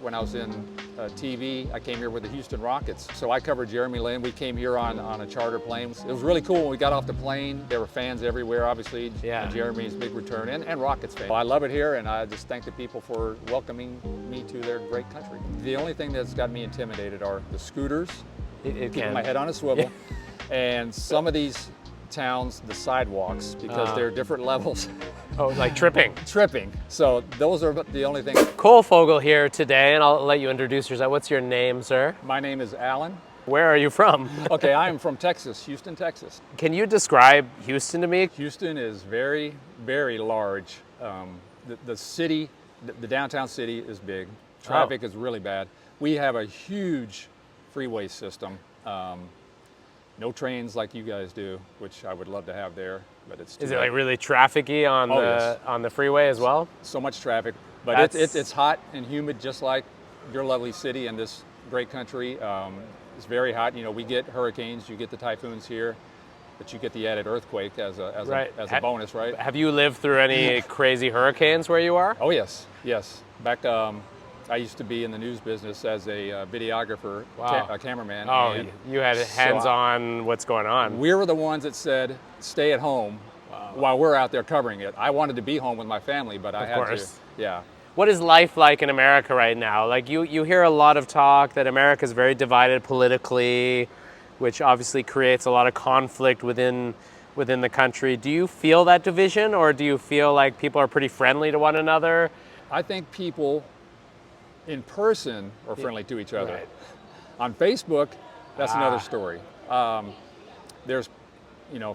When I was in TV, I came here with the Houston Rockets. So I covered Jeremy Lin. We came here on a charter plane. It was really cool when we got off the plane. There were fans everywhere, obviously. Yeah. Jeremy's big return and Rockets fans. I love it here, and I just thank the people for welcoming me to their great country. The only thing that's got me intimidated are the scooters, keeping my head on a swivel, and some of these towns, the sidewalks, because they're different levels. Oh, like tripping. Tripping. So those are the only things. Cole Fogel here today, and I'll let you introduce yourself. What's your name, sir? My name is Alan. Where are you from? Okay, I am from Texas, Houston, Texas. Can you describe Houston to me? Houston is very, very large. The city, the downtown city is big. Traffic is really bad. We have a huge freeway system. No trains like you guys do, which I would love to have there, but it's too Is it bad. like really trafficy on on the freeway as well? So much traffic, but it's hot and humid, just like your lovely city and this great country. It's very hot. You know, we get hurricanes, you get the typhoons here, but you get the added earthquake as a bonus, right? Have you lived through any crazy hurricanes where you are? Oh yes, yes. Back, I used to be in the news business as a videographer, a cameraman. Oh, and you had hands-on what's going on. We were the ones that said, stay at home while we're out there covering it. I wanted to be home with my family, but I had to. Yeah. What is life like in America right now? Like you hear a lot of talk that America is very divided politically, which obviously creates a lot of conflict within the country. Do you feel that division, or do you feel like people are pretty friendly to one another? I think people in person are friendly to each other. Right. On Facebook, that's another story. There's,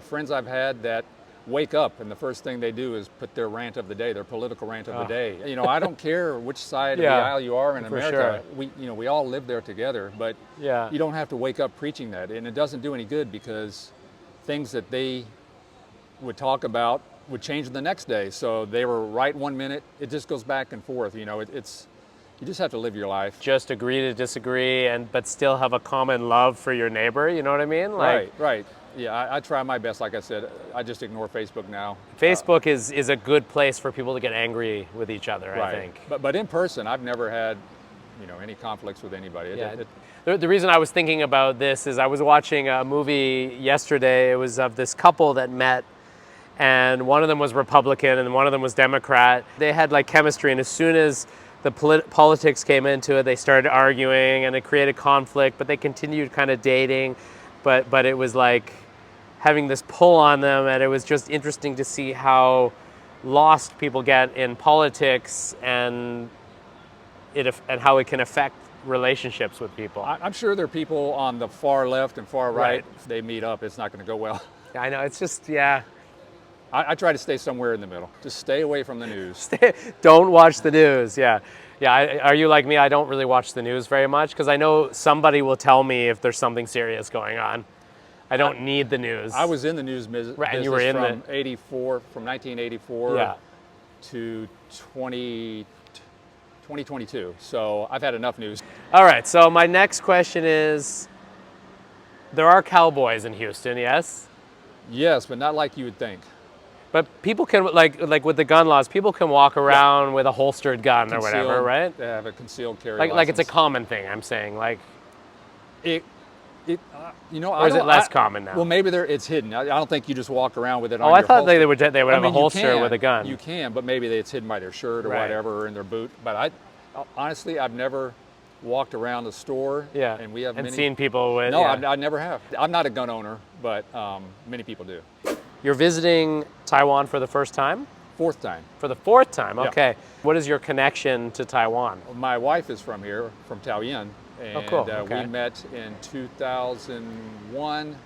friends I've had that wake up and the first thing they do is put their rant of the day, their political rant of the day. I don't care which side of the aisle you are in America. Sure. We all live there together, but you don't have to wake up preaching that, and it doesn't do any good because things that they would talk about would change the next day. So they were right 1 minute. It just goes back and forth. You just have to live your life. Just agree to disagree, but still have a common love for your neighbor. You know what I mean? Right. Yeah, I try my best. Like I said, I just ignore Facebook now. Facebook is a good place for people to get angry with each other, right. I think. But in person, I've never had, any conflicts with anybody. The reason I was thinking about this is I was watching a movie yesterday. It was of this couple that met, and one of them was Republican and one of them was Democrat. They had like chemistry, and as soon as the politics came into it, they started arguing and it created conflict, but they continued kind of dating. But it was like having this pull on them, and it was just interesting to see how lost people get in politics and how it can affect relationships with people. I'm sure there are people on the far left and far right. If they meet up, it's not going to go well. I know, it's just, I try to stay somewhere in the middle. Just stay away from the news. Don't watch the news, Yeah, are you like me? I don't really watch the news very much because I know somebody will tell me if there's something serious going on. I don't need the news. I was in the news business and you were in from 1984 to 2022. So I've had enough news. All right, so my next question is, there are cowboys in Houston, yes? Yes, but not like you would think. But people can, like with the gun laws, people can walk around with a holstered gun or whatever, right? They have a concealed carry license. Like it's a common thing, I'm saying. Like or is it less common now? Well, maybe it's hidden. I don't think you just walk around with it on your holster. I thought they would have a holster with a gun. You can, but maybe it's hidden by their shirt or whatever, or in their boot. But honestly, I've never walked around the store. Yeah. And we have seen people with. No, I never have. I'm not a gun owner, but many people do. You're visiting Taiwan for the first time? Fourth time. For the fourth time, okay. Yeah. What is your connection to Taiwan? My wife is from here, from Taiwan, and cool. Okay. we met in 2001,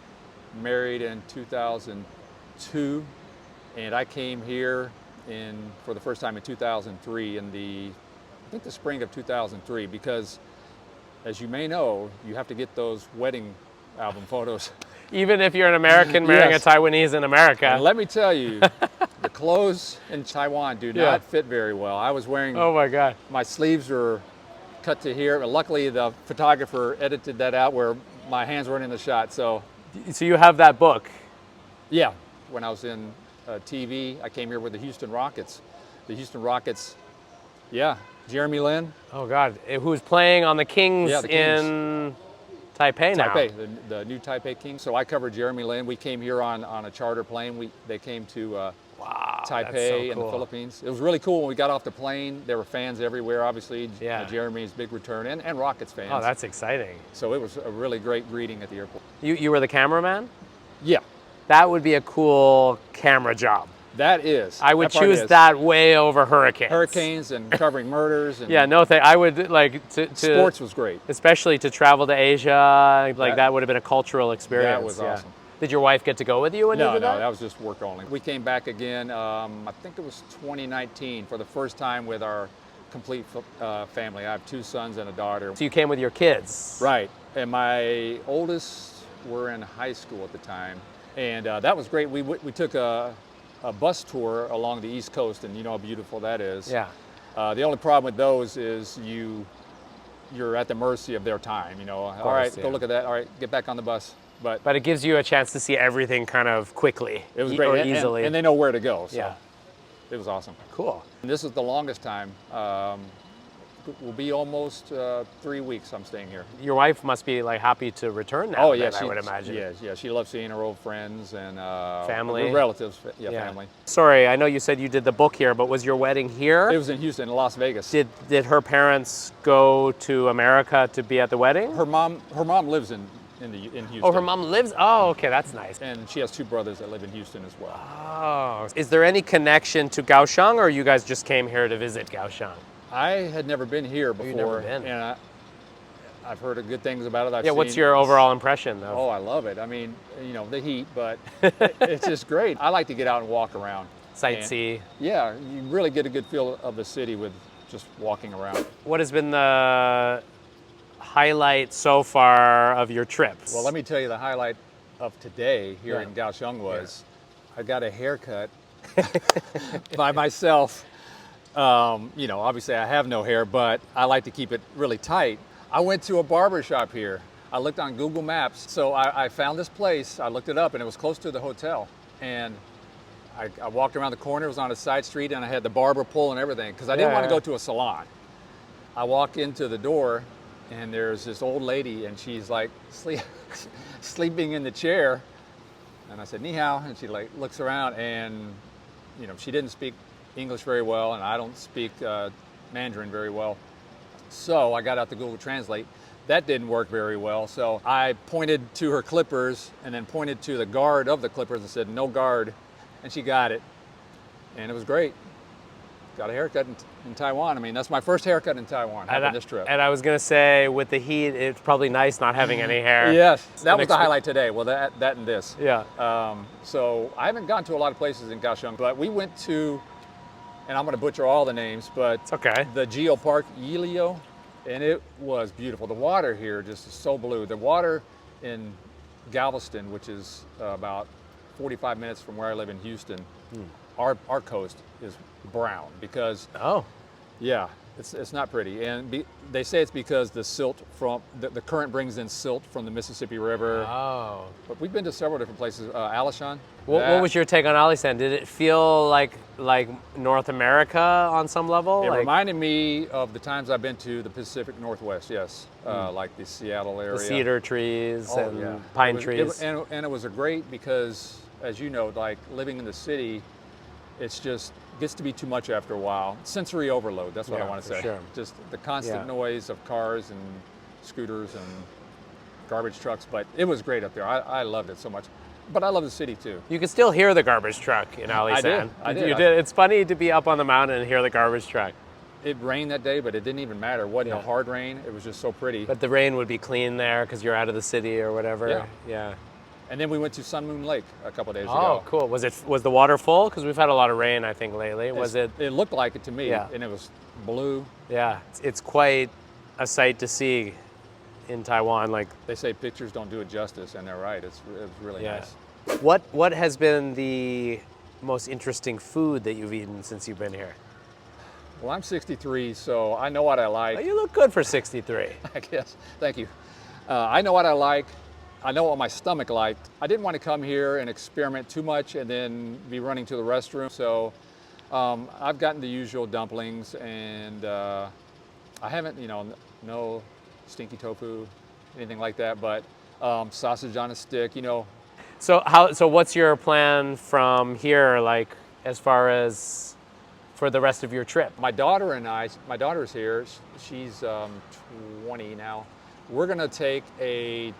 married in 2002, and I came here for the first time in 2003, I think the spring of 2003, because as you may know, you have to get those wedding album photos. Even if you're an American marrying a Taiwanese in America. And let me tell you, the clothes in Taiwan do not fit very well. I was wearing, oh my God, my sleeves were cut to here. But luckily, the photographer edited that out where my hands weren't in the shot. So you have that book? Yeah. When I was in TV, I came here with the Houston Rockets. The Houston Rockets, Jeremy Lin. Oh God, who's playing on the Kings, Yeah, the Kings. in Taipei now? Taipei, the new Taipei Kings. So I covered Jeremy Lin. We came here on a charter plane. They came to Wow, Taipei that's so in the cool. Philippines. It was really cool when we got off the plane. There were fans everywhere, obviously. Yeah. Jeremy's big return and Rockets fans. Oh, that's exciting. So it was a really great greeting at the airport. You were the cameraman? Yeah, That would be a cool camera job. that is. I would that part choose is. that way over hurricanes. Hurricanes and covering murders. And Yeah, no thing. I would like to sports was great. especially to travel to Asia. Like That- that would have been a cultural experience. That was yeah. awesome. Did your wife get to go with you when you No, did no, that? that was just work only. We came back again, I think it was 2019, for the first time with our complete family. I have 2 sons and a daughter. So you came with your kids. Right, and my oldest were in high school at the time, and that was great. We took a bus tour along the East Coast, and you know how beautiful that is. Yeah. The only problem with those is you're at the mercy of their time. You know, all right, yeah. go look at that. All right, get back on the bus. But it gives you a chance to see everything kind of quickly. It was or great, easily. and they know where to go. So Yeah. it was awesome. Cool. And this is the longest time. Will be almost 3 weeks I'm staying here. Your wife must be like happy to return now. Oh yeah, then, I would imagine. Yeah, she loves seeing her old friends and Family. relatives. Yeah, Yeah. family. Sorry, I know you said you did the book here, but was your wedding here? It was in Houston, in Las Vegas. Did her parents go to America to be at the wedding? Her mom lives in Houston. Oh, her mom lives. Oh, okay, that's nice. And she has 2 brothers that live in Houston as well. Oh, is there any connection to Kaohsiung, or you guys just came here to visit Kaohsiung? I had never been here before, you've never been. and I've heard good things about it. Yeah, what's your overall impression of? Oh, I love it. I mean, you know, the heat, but it's just great. I like to get out and walk around. Sightsee. And, yeah, you really get a good feel of the city with just walking around. What has been the highlight so far of your trips? Well, let me tell you the highlight of today here Yeah. in Kaohsiung was I got a haircut by myself. You know, obviously I have no hair, but I like to keep it really tight. I went to a barber shop here. I looked on Google Maps. So I found this place. I looked it up and it was close to the hotel. And I walked around the corner. It was on a side street and I had the barber pole and everything because I didn't want to go to a salon. I walk into the door and there's this old lady and she's like sleeping in the chair. And I said, "Ni hao," and she like looks around and, you know, she didn't speak English very well and I don't speak Mandarin very well. So I got out the Google Translate. That didn't work very well. So I pointed to her clippers and then pointed to the guard of the clippers and said, "No guard." And she got it. And it was great. Got a haircut in Taiwan. I mean, that's my first haircut in Taiwan having this trip. And I was gonna say, with the heat, it's probably nice not having any hair. Yes, that was the highlight today. Well, that and this. Yeah. So I haven't gone to a lot of places in Kaohsiung, but we went to, and I'm going to butcher all the names, but It's okay. the Geo Park Yilio, and it was beautiful. The water here just is so blue. The water in Galveston, which is about 45 minutes from where I live in Houston, our coast is brown because Oh. yeah, it's not pretty, and they say it's because the silt from the current brings in silt from the Mississippi River. Oh. But we've been to several different places. Alishan. What was your take on Alishan? Did it feel like North America on some level? It Like reminded me of the times I've been to the Pacific Northwest. Yes, like the Seattle area. the cedar trees Oh, and yeah. pine It was- trees. and it was a great because, as you know, like living in the city, it's just gets to be too much after a while. Sensory overload. That's what Yeah, I want to for say. sure. Just the constant Yeah. noise of cars and scooters and garbage trucks. But it was great up there. I loved it so much. But I love the city too. You could still hear the garbage truck in Alishan. I did. You did. It's funny to be up on the mountain and hear the garbage truck. It rained that day, but it didn't even matter. It wasn't Yeah. a hard rain. It was just so pretty. But the rain would be clean there because you're out of the city or whatever. Yeah. Yeah. And then we went to Sun Moon Lake a couple of days Oh, ago. cool. Was the water full? Because we've had a lot of rain, I think, lately. Was it? It looked like it to me, Yeah. and it was blue. Yeah. It's quite a sight to see in Taiwan. Like, They say pictures don't do it justice, and they're right. It was really yeah. nice. What has been the most interesting food that you've eaten since you've been here? Well, I'm 63, so I know what I Oh, like. you look good for 63. I guess. Thank you. I know what I like. I know what my stomach liked. I didn't want to come here and experiment too much and then be running to the restroom. So I've gotten the usual dumplings and I haven't, no stinky tofu, anything like that, but sausage on a stick, So what's your plan from here, like as far as for the rest of your trip? My daughter's here. She's 20 now. We're gonna take a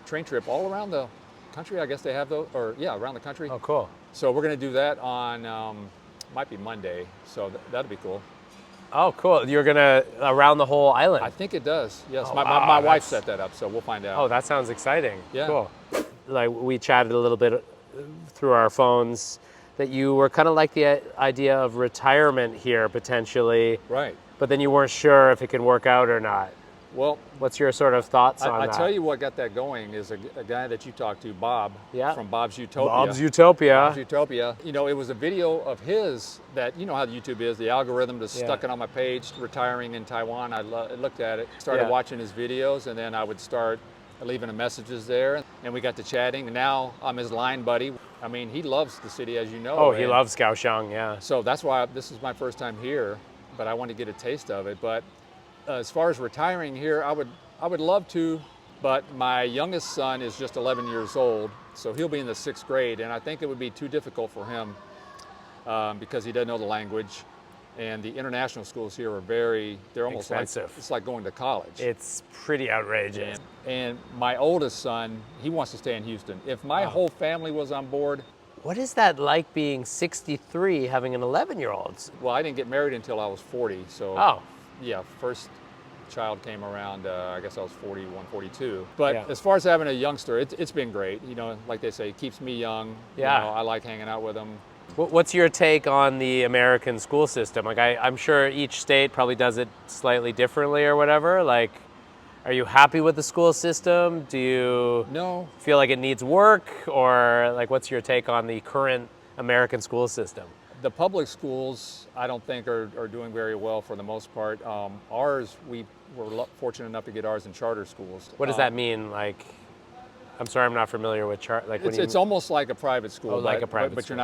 train trip all around the country. I guess they have those, around the country. Oh, cool. So we're gonna do that on, might be Monday. So that'll be cool. Oh, cool. You're gonna around the whole island? I think it does. Yes, Oh, my wow, wife set that up, so we'll find out. Oh, that sounds exciting. Yeah. Cool. Like we chatted a little bit through our phones that you were kind of like the idea of retirement here potentially, Right. but then you weren't sure if it can work out or not. Well, what's your sort of thoughts on that? I tell you what got that going is a guy that you talked to, Bob, from Bob's Utopia. Bob's Utopia. Bob's Utopia. It was a video of his that, how YouTube is, the algorithm just stuck it on my page, retiring in Taiwan. I looked at it, started watching his videos, and then I would start leaving him messages there, and we got to chatting, and now I'm his line buddy. I mean, he loves the city, as you know. Oh, he loves Kaohsiung, yeah. So that's why this is my first time here, but I want to get a taste of it. But as far as retiring here, I would love to, but my youngest son is just 11 years old, so he'll be in the 6th grade, and I think it would be too difficult for him because he doesn't know the language, and the international schools here are they're almost expensive. It's like going to college. It's pretty outrageous. And my oldest son, he wants to stay in Houston. If my whole family was on board. What is that like being 63, having an 11-year-old? Well, I didn't get married until I was 40, so. Oh. Yeah, first child came around, I guess I was 41, 42. But as far as having a youngster, it's been great. Like they say, it keeps me young. Yeah. I like hanging out with them. What's your take on the American school system? Like, I'm sure each state probably does it slightly differently or whatever. Like, are you happy with the school system? Do you feel like it needs work? Or like, what's your take on the current American school system? The public schools, I don't think are doing very well for the most part. Ours, we were fortunate enough to get ours in charter schools. What does that mean? Like, I'm sorry, I'm not familiar with Like, it's almost like a private school. Oh, like a private but school.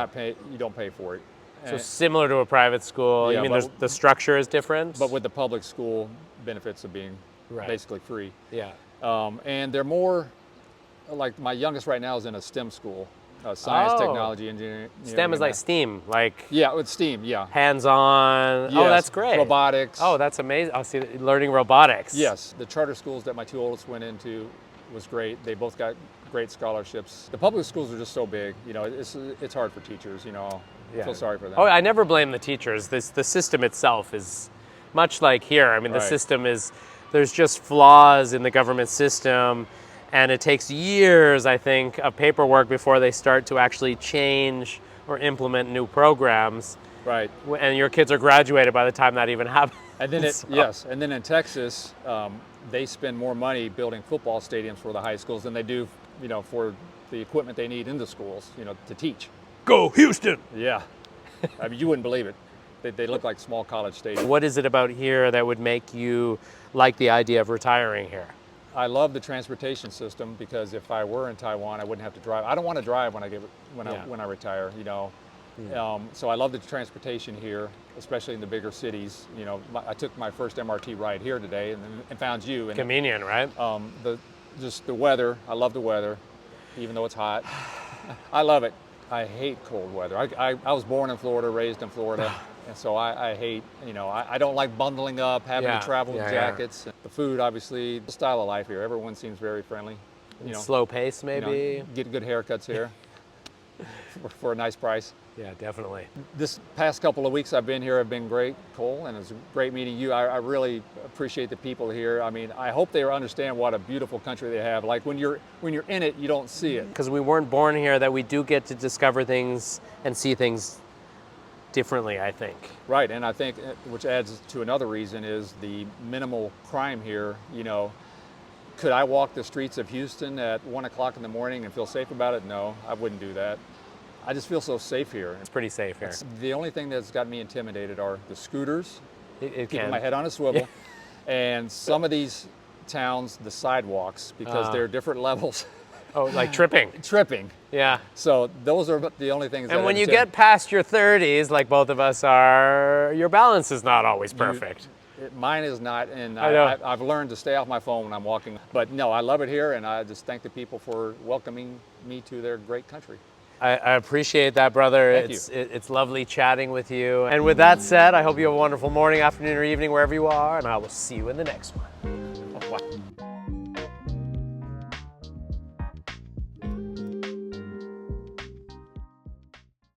you don't pay for it. So similar to a private school. Yeah, you mean the structure is different? But with the public school benefits of being basically free. Yeah. And they're more, like my youngest right now is in a STEM school. Science, technology, engineering. STEM is like STEAM, like it's STEAM, hands-on. Yes, oh, that's great. Robotics. Oh, that's amazing. I'll see learning robotics. Yes, the charter schools that my two oldest went into was great. They both got great scholarships. The public schools are just so big. It's hard for teachers. I feel sorry for them. Oh, I never blame the teachers. The system itself is much like here. I mean, the system is. There's just flaws in the government system. And it takes years, I think, of paperwork before they start to actually change or implement new programs. Right. And your kids are graduated by the time that even happens. And then and then in Texas, they spend more money building football stadiums for the high schools than they do, for the equipment they need in the schools, to teach. Go Houston! Yeah. I mean, you wouldn't believe it. They look like small college stadiums. What is it about here that would make you like the idea of retiring here? I love the transportation system because if I were in Taiwan, I wouldn't have to drive. I don't want to drive when I retire. So I love the transportation here, especially in the bigger cities. I took my first MRT ride here today and found you. And, convenient, right? Just the weather. I love the weather, even though it's hot. I love it. I hate cold weather. I was born in Florida, raised in Florida. And so I hate, I don't like bundling up, having to travel with jackets. The food, obviously, the style of life here. Everyone seems very friendly. Slow pace, maybe. Get good haircuts here for a nice price. Yeah, definitely. This past couple of weeks I've been here have been great, Cole, and it's great meeting you. I really appreciate the people here. I mean, I hope they understand what a beautiful country they have. Like when you're in it, you don't see it. Because we weren't born here, that we do get to discover things and see things differently, I think. Right, and I think, which adds to another reason, is the minimal crime here. Could I walk the streets of Houston at 1 o'clock in the morning and feel safe about it? No, I wouldn't do that. I just feel so safe here. It's pretty safe here. The only thing that's got me intimidated are the scooters, keeping my head on a swivel, and some of these towns, the sidewalks, because they're different levels. Oh, like tripping. Tripping. Yeah. So those are the only things. And when you get past your 30s, like both of us are, your balance is not always perfect. Mine is not, and I know. I've learned to stay off my phone when I'm walking. But no, I love it here, and I just thank the people for welcoming me to their great country. I appreciate that, brother. Thank you. It's lovely chatting with you. And with that said, I hope you have a wonderful morning, afternoon, or evening, wherever you are, and I will see you in the next one. Oh, wow.